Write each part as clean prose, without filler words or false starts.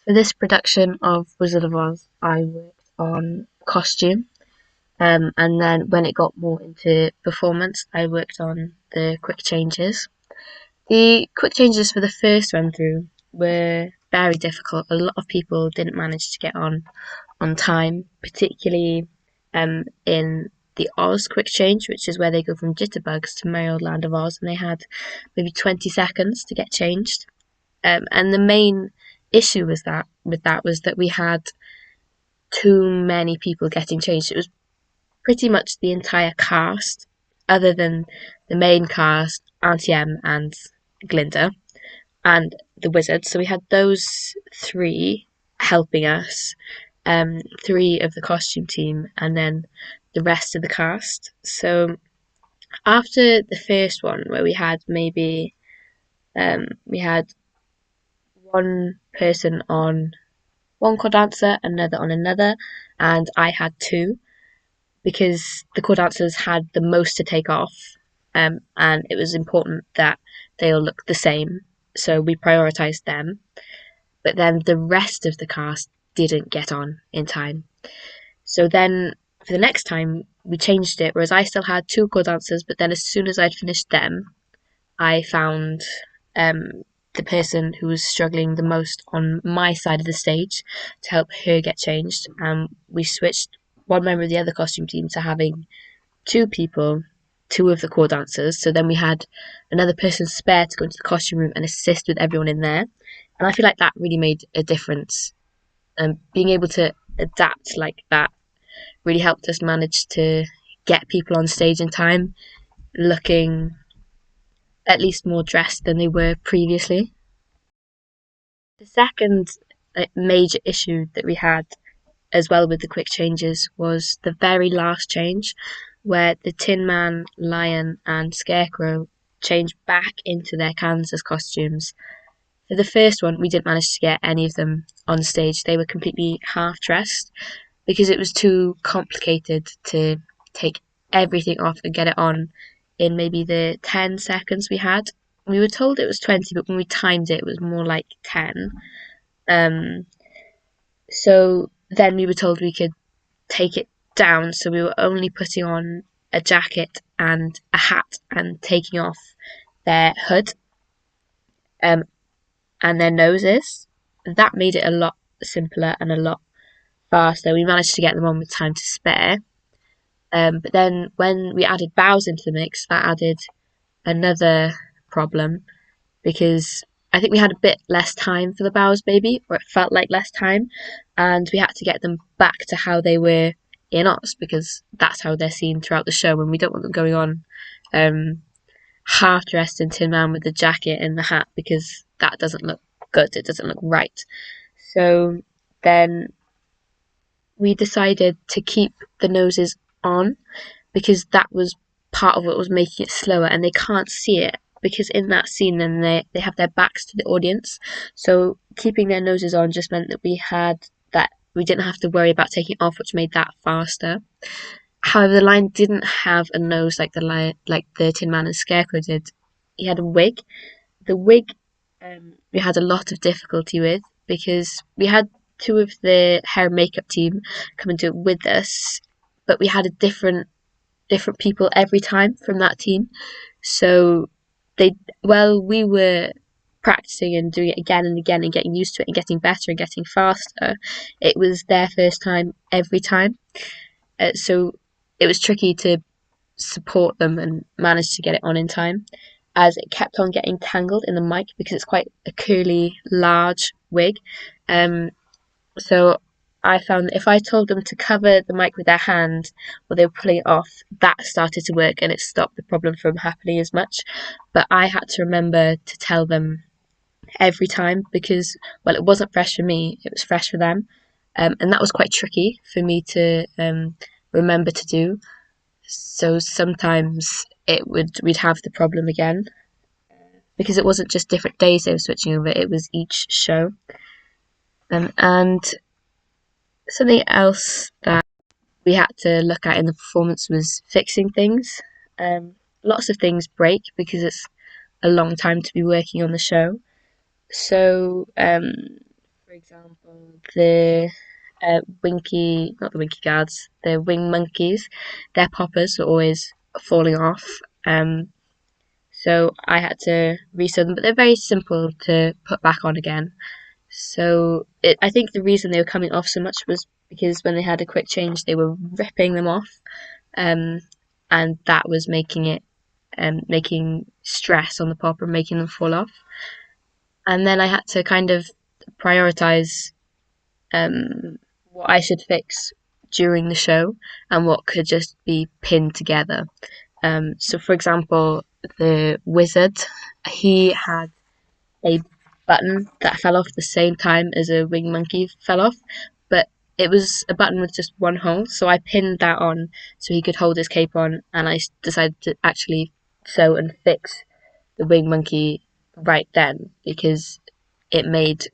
For this production of Wizard of Oz, I worked on costume, and then when it got more into performance, I worked on the quick changes. The quick changes for the first run through were very difficult. A lot of people didn't manage to get on time, particularly in the Oz quick change, which is where they go from Jitterbugs to Merry Old Land of Oz, and they had maybe 20 seconds to get changed. And the main issue was that we had too many people getting changed. It was pretty much the entire cast, other than the main cast, Auntie M and Glinda, and the wizard. So we had those three helping us, three of the costume team, and then the rest of the cast. So after the first one, where we had one person on one chord dancer, another on another, and I had two because the chord dancers had the most to take off, and it was important that they all look the same. So we prioritised them, but then the rest of the cast didn't get on in time. So then for the next time, we changed it, whereas I still had two chord dancers, but then as soon as I'd finished them, I found the person who was struggling the most on my side of the stage to help her get changed. And we switched one member of the other costume team to having two people, two of the core dancers. So then we had another person spare to go into the costume room and assist with everyone in there. And I feel like that really made a difference. And being able to adapt like that really helped us manage to get people on stage in time, looking at least more dressed than they were previously. The second major issue that we had as well with the quick changes was the very last change where the Tin Man, Lion and Scarecrow changed back into their Kansas costumes. For the first one, we didn't manage to get any of them on stage. They were completely half dressed because it was too complicated to take everything off and get it on in maybe the 10 seconds we had. We were told it was 20, but when we timed it, it was more like 10. Um, so then we were told we could take it down, so we were only putting on a jacket and a hat and taking off their hood, um, and their noses. That made it a lot simpler and a lot faster. We managed to get them on with time to spare. But then when we added bows into the mix, that added another problem because I think we had a bit less time for the bows, maybe, or it felt like less time, and we had to get them back to how they were in Oz because that's how they're seen throughout the show, and we don't want them going on half dressed in Tin Man with the jacket and the hat because that doesn't look good. It doesn't look right. So then we decided to keep the noses on because that was part of what was making it slower, and they can't see it because in that scene then they have their backs to the audience. So keeping their noses on just meant that we didn't have to worry about taking off, which made that faster. However, the Lion didn't have a nose like the Tin Man and Scarecrow did. He had a wig. The wig we had a lot of difficulty with because we had two of the hair and makeup team come and do it with us, but we had a different people every time from that team. So we were practicing and doing it again and again and getting used to it and getting better and getting faster, it was their first time every time. So it was tricky to support them and manage to get it on in time as it kept on getting tangled in the mic because it's quite a curly, large wig. So I found that if I told them to cover the mic with their hand while they were pulling it off, that started to work and it stopped the problem from happening as much. But I had to remember to tell them every time because, well, it wasn't fresh for me, it was fresh for them. And that was quite tricky for me to remember to do. So sometimes we'd have the problem again because it wasn't just different days they were switching over, it was each show. And something else that we had to look at in the performance was fixing things. Lots of things break because it's a long time to be working on the show. So, for example, the winky, not the winky guards, the wing monkeys, their poppers are always falling off. Um, so I had to resew them, but they're very simple to put back on again. I think the reason they were coming off so much was because when they had a quick change, they were ripping them off, um, and that was making stress on the popper, making them fall off. And then I had to kind of prioritize what I should fix during the show and what could just be pinned together. So, for example, the wizard, he had a button that fell off the same time as a wing monkey fell off, but it was a button with just one hole. So I pinned that on so he could hold his cape on, and I decided to actually sew and fix the wing monkey right then because it made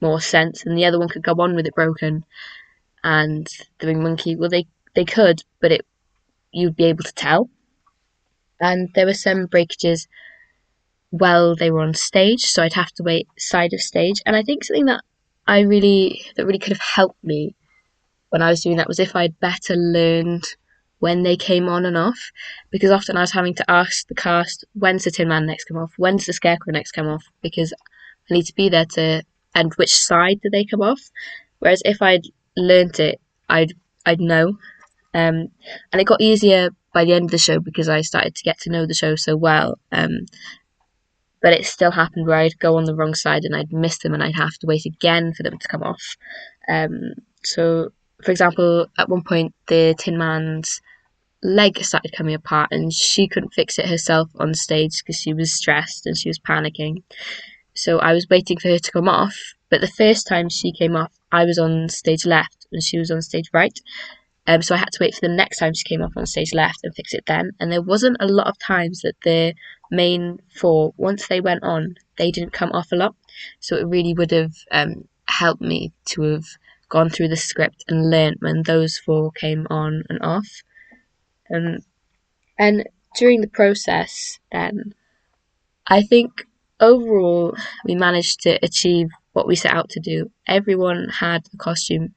more sense, and the other one could go on with it broken. And the wing monkey, well, they could, but it you'd be able to tell. And there were some breakages while they were on stage, so I'd have to wait side of stage. And I think something that really could have helped me when I was doing that was if I'd better learned when they came on and off, because often I was having to ask the cast, when's the Tin Man next come off, when's the Scarecrow next come off, because I need to be there to, and which side do they come off. Whereas if I'd learnt it, I'd know. And it got easier by the end of the show because I started to get to know the show so well. But it still happened where I'd go on the wrong side and I'd miss them and I'd have to wait again for them to come off. So, for example, at one point the Tin Man's leg started coming apart and she couldn't fix it herself on stage because she was stressed and she was panicking. So I was waiting for her to come off, but the first time she came off, I was on stage left and she was on stage right. So I had to wait for the next time she came off on stage left and fix it then. And there wasn't a lot of times that the main four, once they went on, they didn't come off a lot. So it really would have helped me to have gone through the script and learnt when those four came on and off. Um, and during the process, then I think overall we managed to achieve what we set out to do. Everyone had a costume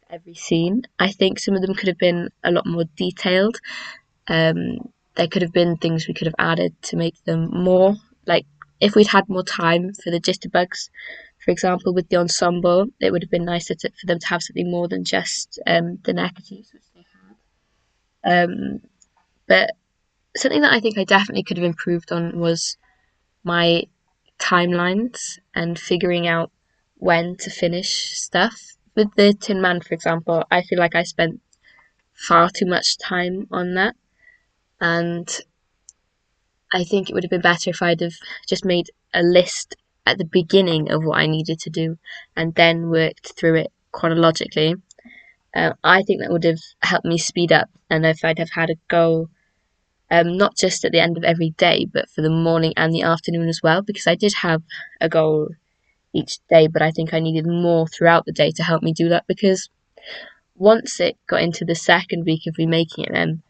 every scene. I think some of them could have been a lot more detailed. There could have been things we could have added to make them more like if we'd had more time for the jitterbugs, for example, with the ensemble, it would have been nicer for them to have something more than just the neckerchiefs, which they had. But something that I think I definitely could have improved on was my timelines and figuring out when to finish stuff. With the Tin Man, for example, I feel like I spent far too much time on that, and I think it would have been better if I'd have just made a list at the beginning of what I needed to do and then worked through it chronologically. I think that would have helped me speed up, and if I'd have had a goal, not just at the end of every day, but for the morning and the afternoon as well, because I did have a goal each day, but I think I needed more throughout the day to help me do that because once it got into the second week of remaking it, then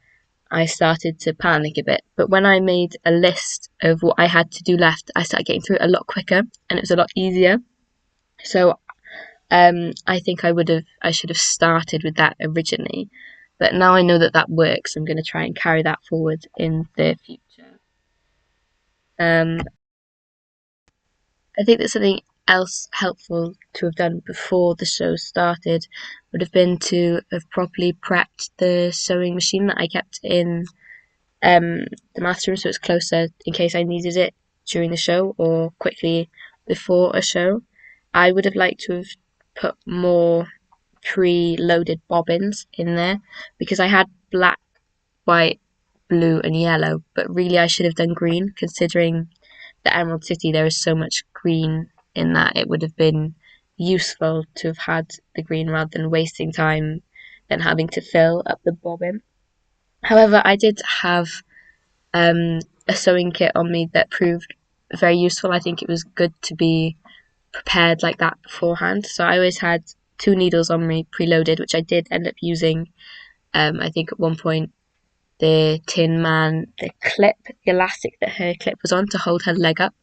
I started to panic a bit. But when I made a list of what I had to do left, I started getting through it a lot quicker and it was a lot easier. So I think I should have started with that originally. But now I know that that works, I'm going to try and carry that forward in the future. Um, I think that something else helpful to have done before the show started would have been to have properly prepped the sewing machine that I kept in the maths room so it's closer in case I needed it during the show or quickly before a show. I would have liked to have put more pre-loaded bobbins in there because I had black, white, blue, and yellow, but really I should have done green considering the Emerald City there is so much green in that it would have been useful to have had the green rather than wasting time then having to fill up the bobbin. However, I did have a sewing kit on me that proved very useful. I think it was good to be prepared like that beforehand. So I always had two needles on me preloaded, which I did end up using. I think at one point the Tin Man, the elastic that her clip was on to hold her leg up,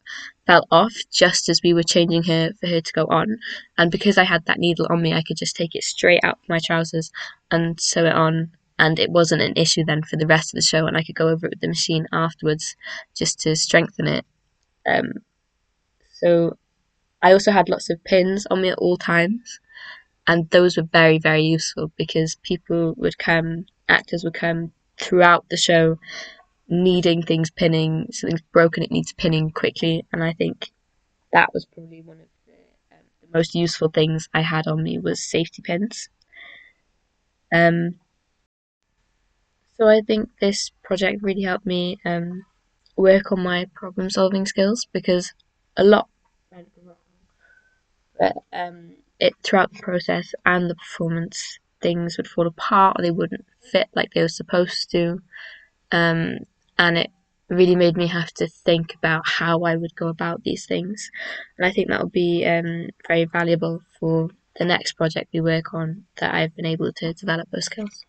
fell off just as we were changing her for her to go on. And because I had that needle on me, I could just take it straight out of my trousers and sew it on. And it wasn't an issue then for the rest of the show, and I could go over it with the machine afterwards just to strengthen it. Um, so I also had lots of pins on me at all times, and those were very, very useful because people would come, actors would come throughout the show needing things pinning, something's broken, it needs pinning quickly, and I think that was probably one of the most useful things I had on me was safety pins. Um, so I think this project really helped me work on my problem solving skills because a lot went wrong, but it throughout the process and the performance things would fall apart or they wouldn't fit like they were supposed to, um, and it really made me have to think about how I would go about these things, and I think that will be very valuable for the next project we work on that I've been able to develop those skills.